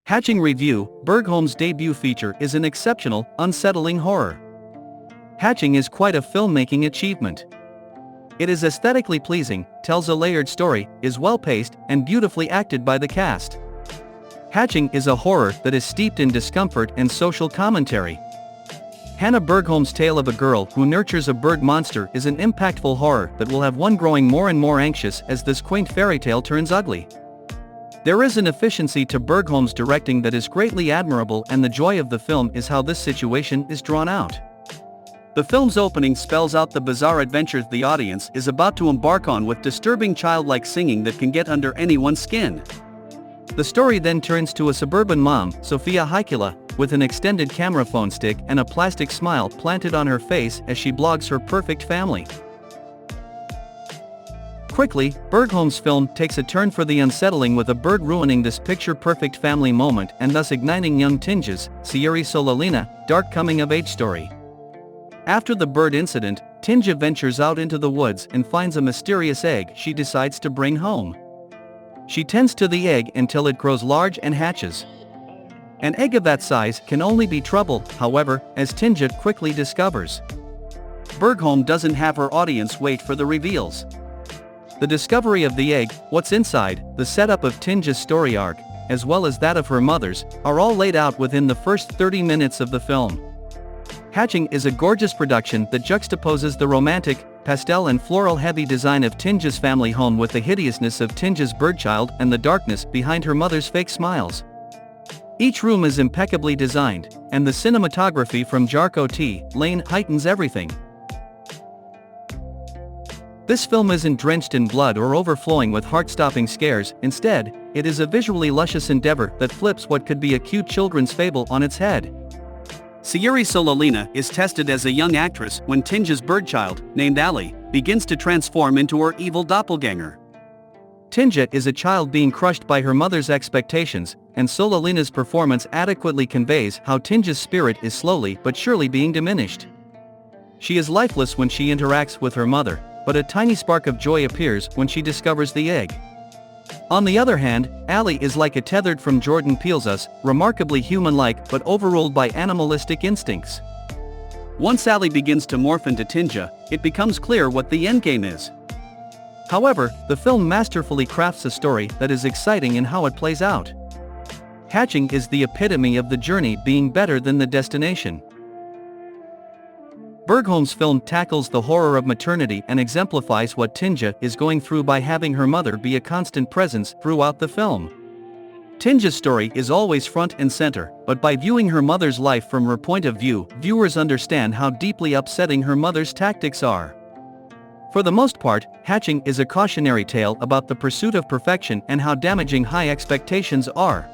Hatching Review: Bergholm's debut feature is an exceptional, unsettling horror. Hatching is quite a filmmaking achievement. It is aesthetically pleasing, tells a layered story, is well-paced, and beautifully acted by the cast. Hatching is a horror that is steeped in discomfort and social commentary. Hanna Bergholm's tale of a girl who nurtures a bird monster is an impactful horror that will have one growing more and more anxious as this quaint fairy tale turns ugly. There is an efficiency to Bergholm's directing that is greatly admirable, and the joy of the film is how this situation is drawn out. The film's opening spells out the bizarre adventures the audience is about to embark on with disturbing childlike singing that can get under anyone's skin. The story then turns to a suburban mom, Sofia Haikila, with an extended camera phone stick and a plastic smile planted on her face as she blogs her perfect family. Quickly, Bergholm's film takes a turn for the unsettling, with a bird ruining this picture-perfect family moment and thus igniting young Tinja's, Sayuri Solalina, dark coming-of-age story. After the bird incident, Tinja ventures out into the woods and finds a mysterious egg she decides to bring home. She tends to the egg until it grows large and hatches. An egg of that size can only be trouble, however, as Tinja quickly discovers. Bergholm doesn't have her audience wait for the reveals. The discovery of the egg, what's inside, the setup of Tinja's story arc, as well as that of her mother's, are all laid out within the first 30 minutes of the film. Hatching is a gorgeous production that juxtaposes the romantic, pastel and floral-heavy design of Tinja's family home with the hideousness of Tinja's birdchild and the darkness behind her mother's fake smiles. Each room is impeccably designed, and the cinematography from Jarko T. Lane heightens everything. This film isn't drenched in blood or overflowing with heart-stopping scares. Instead, it is a visually luscious endeavor that flips what could be a cute children's fable on its head. Sayuri Solalina is tested as a young actress when Tinja's birdchild, named Ali, begins to transform into her evil doppelganger. Tinja is a child being crushed by her mother's expectations, and Solalina's performance adequately conveys how Tinja's spirit is slowly but surely being diminished. She is lifeless when she interacts with her mother, but a tiny spark of joy appears when she discovers the egg. On the other hand, Ali is like a tethered from Jordan Peele's Us, remarkably human-like but overruled by animalistic instincts. Once Ali begins to morph into Tinja, it becomes clear what the endgame is. However, the film masterfully crafts a story that is exciting in how it plays out. Hatching is the epitome of the journey being better than the destination. Bergholm's film tackles the horror of maternity and exemplifies what Tinja is going through by having her mother be a constant presence throughout the film. Tinja's story is always front and center, but by viewing her mother's life from her point of view, viewers understand how deeply upsetting her mother's tactics are. For the most part, Hatching is a cautionary tale about the pursuit of perfection and how damaging high expectations are.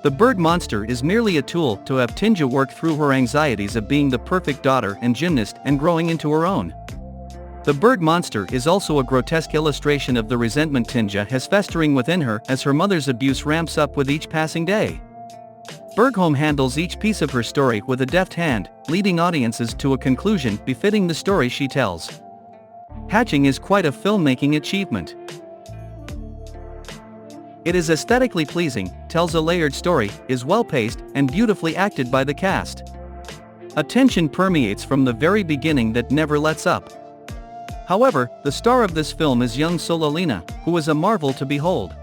The bird monster is merely a tool to have Tinja work through her anxieties of being the perfect daughter and gymnast and growing into her own. The bird monster is also a grotesque illustration of the resentment Tinja has festering within her as her mother's abuse ramps up with each passing day. Bergholm handles each piece of her story with a deft hand, leading audiences to a conclusion befitting the story she tells. Hatching is quite a filmmaking achievement. It is aesthetically pleasing, tells a layered story, is well-paced, and beautifully acted by the cast. A tension permeates from the very beginning that never lets up. However, the star of this film is young Solalina, who is a marvel to behold.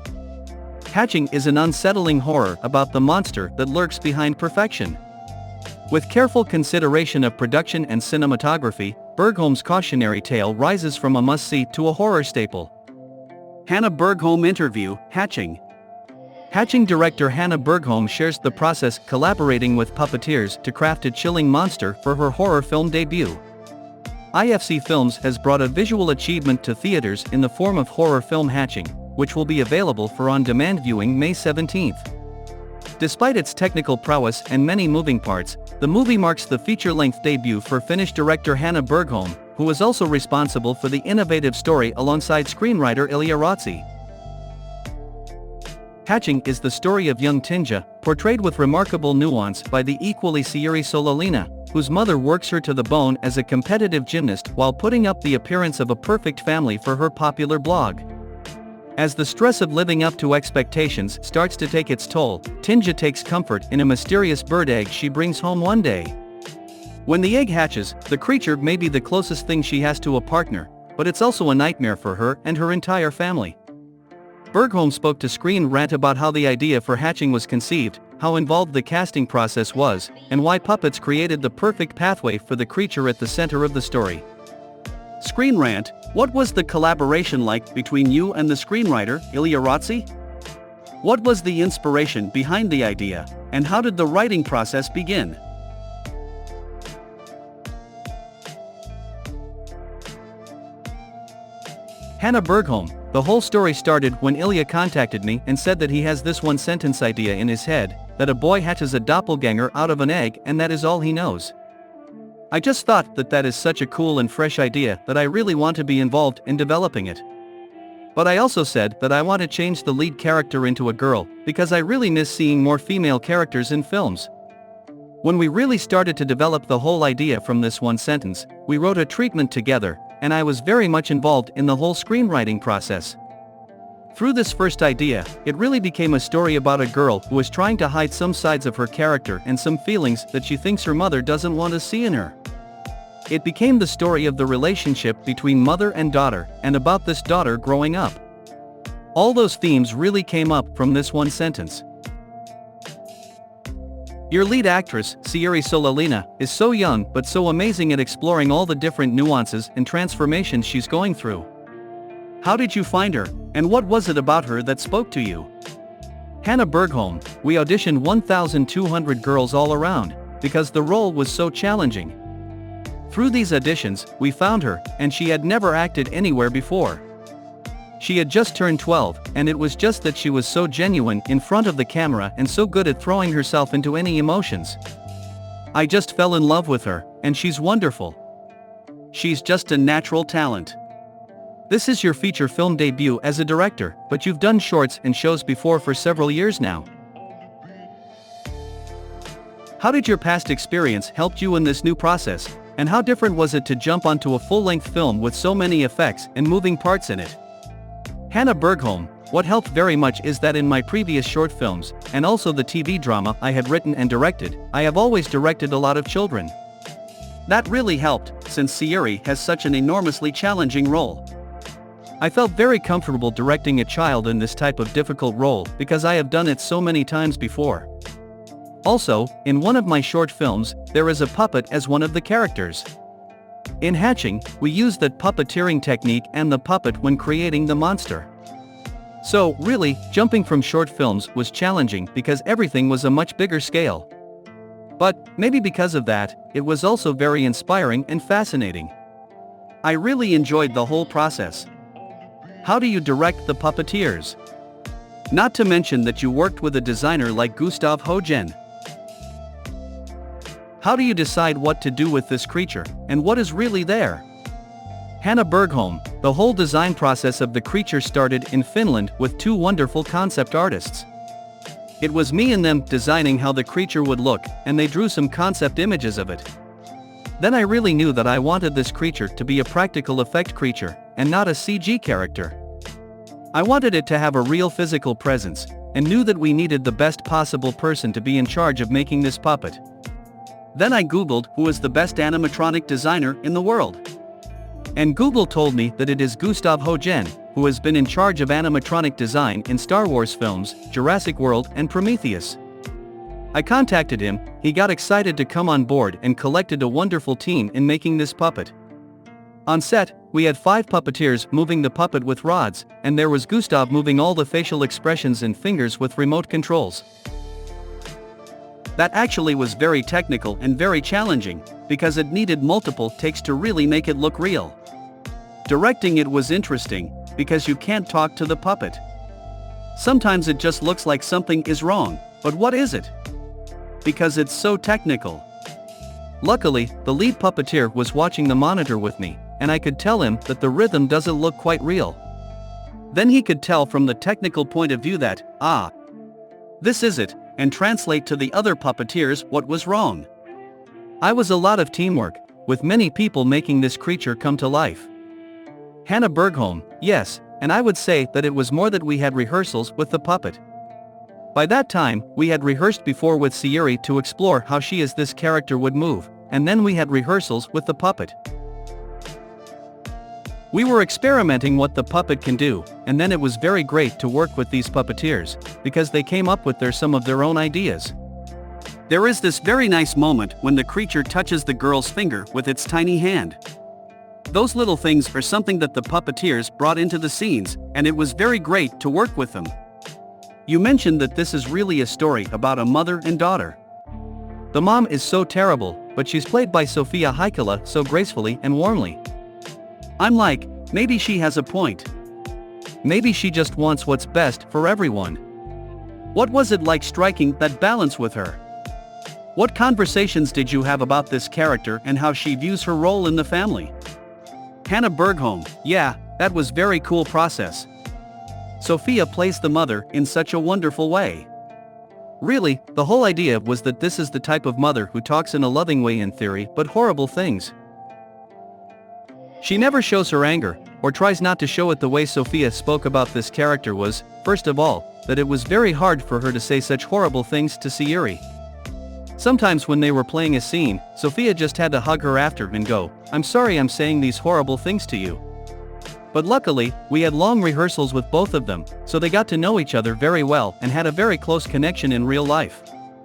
Hatching is an unsettling horror about the monster that lurks behind perfection. With careful consideration of production and cinematography, Bergholm's cautionary tale rises from a must-see to a horror staple. Hanna Bergholm interview, Hatching. Hatching director Hanna Bergholm shares the process collaborating with puppeteers to craft a chilling monster for her horror film debut. IFC Films has brought a visual achievement to theaters in the form of horror film Hatching, which will be available for on-demand viewing May 17th. Despite its technical prowess and many moving parts, the movie marks the feature-length debut for Finnish director Hanna Bergholm, who is also responsible for the innovative story alongside screenwriter Ilja. Hatching is the story of young Tinja, portrayed with remarkable nuance by the equally Sayuri Solalina, whose mother works her to the bone as a competitive gymnast while putting up the appearance of a perfect family for her popular blog. As the stress of living up to expectations starts to take its toll, Tinja takes comfort in a mysterious bird egg she brings home one day. When the egg hatches, the creature may be the closest thing she has to a partner, but it's also a nightmare for her and her entire family. Bergholm spoke to Screen Rant about how the idea for hatching was conceived, how involved the casting process was, and why puppets created the perfect pathway for the creature at the center of the story. Screen Rant, what was the collaboration like between you and the screenwriter, Ilja? What was the inspiration behind the idea, and how did the writing process begin? Hanna Bergholm, the whole story started when Ilja contacted me and said that he has this one-sentence idea in his head, that a boy hatches a doppelganger out of an egg and that is all he knows. I just thought that that is such a cool and fresh idea that I really want to be involved in developing it. But I also said that I want to change the lead character into a girl, because I really miss seeing more female characters in films. When we really started to develop the whole idea from this one sentence, we wrote a treatment together, and I was very much involved in the whole screenwriting process. Through this first idea, it really became a story about a girl who is trying to hide some sides of her character and some feelings that she thinks her mother doesn't want to see in her. It became the story of the relationship between mother and daughter, and about this daughter growing up. All those themes really came up from this one sentence. Your lead actress, Sierra Solalina, is so young but so amazing at exploring all the different nuances and transformations she's going through. How did you find her, and what was it about her that spoke to you? Hanna Bergholm, we auditioned 1,200 girls all around, because the role was so challenging. Through these auditions, we found her, and she had never acted anywhere before. She had just turned 12, and it was just that she was so genuine in front of the camera and so good at throwing herself into any emotions. I just fell in love with her, and she's wonderful. She's just a natural talent. This is your feature film debut as a director, but you've done shorts and shows before for several years now. How did your past experience help you in this new process, and how different was it to jump onto a full-length film with so many effects and moving parts in it? Hanna Bergholm, what helped very much is that in my previous short films, and also the TV drama I had written and directed, I have always directed a lot of children. That really helped, since Sierra has such an enormously challenging role. I felt very comfortable directing a child in this type of difficult role because I have done it so many times before. Also, in one of my short films, there is a puppet as one of the characters. In Hatching, we used that puppeteering technique and the puppet when creating the monster. So, really, jumping from short films was challenging because everything was a much bigger scale. But, maybe because of that, it was also very inspiring and fascinating. I really enjoyed the whole process. How do you direct the puppeteers? Not to mention that you worked with a designer like Gustav Hojen. How do you decide what to do with this creature, and what is really there? Hanna Bergholm, the whole design process of the creature started in Finland with two wonderful concept artists. It was me and them designing how the creature would look, and they drew some concept images of it. Then I really knew that I wanted this creature to be a practical effect creature, and not a CG character. I wanted it to have a real physical presence, and knew that we needed the best possible person to be in charge of making this puppet. Then I googled who is the best animatronic designer in the world. And Google told me that it is Gustav Hojen, who has been in charge of animatronic design in Star Wars films, Jurassic World and Prometheus. I contacted him, he got excited to come on board and collected a wonderful team in making this puppet. On set, we had 5 puppeteers moving the puppet with rods, and there was Gustav moving all the facial expressions and fingers with remote controls. That actually was very technical and very challenging, because it needed multiple takes to really make it look real. Directing it was interesting, because you can't talk to the puppet. Sometimes it just looks like something is wrong, but what is it? Because it's so technical. Luckily, the lead puppeteer was watching the monitor with me, and I could tell him that the rhythm doesn't look quite real. Then he could tell from the technical point of view that, this is it, and translate to the other puppeteers what was wrong. I was a lot of teamwork, with many people making this creature come to life. Hanna Bergholm, yes, and I would say that it was more that we had rehearsals with the puppet. By that time, we had rehearsed before with Sayuri to explore how she as this character would move, and then we had rehearsals with the puppet. We were experimenting what the puppet can do, and then it was very great to work with these puppeteers, because they came up with some of their own ideas. There is this very nice moment when the creature touches the girl's finger with its tiny hand. Those little things are something that the puppeteers brought into the scenes, and it was very great to work with them. You mentioned that this is really a story about a mother and daughter. The mom is so terrible, but she's played by Sofia Heikkila so gracefully and warmly. I'm like, maybe she has a point. Maybe she just wants what's best for everyone. What was it like striking that balance with her? What conversations did you have about this character and how she views her role in the family? Hanna Bergholm, yeah, that was very cool process. Sofia plays the mother in such a wonderful way. Really, the whole idea was that this is the type of mother who talks in a loving way in theory but horrible things. She never shows her anger, or tries not to show it. The way Sofia spoke about this character was, first of all, that it was very hard for her to say such horrible things to Sayuri. Sometimes when they were playing a scene, Sofia just had to hug her after and go, "I'm sorry I'm saying these horrible things to you." But luckily, we had long rehearsals with both of them, so they got to know each other very well and had a very close connection in real life.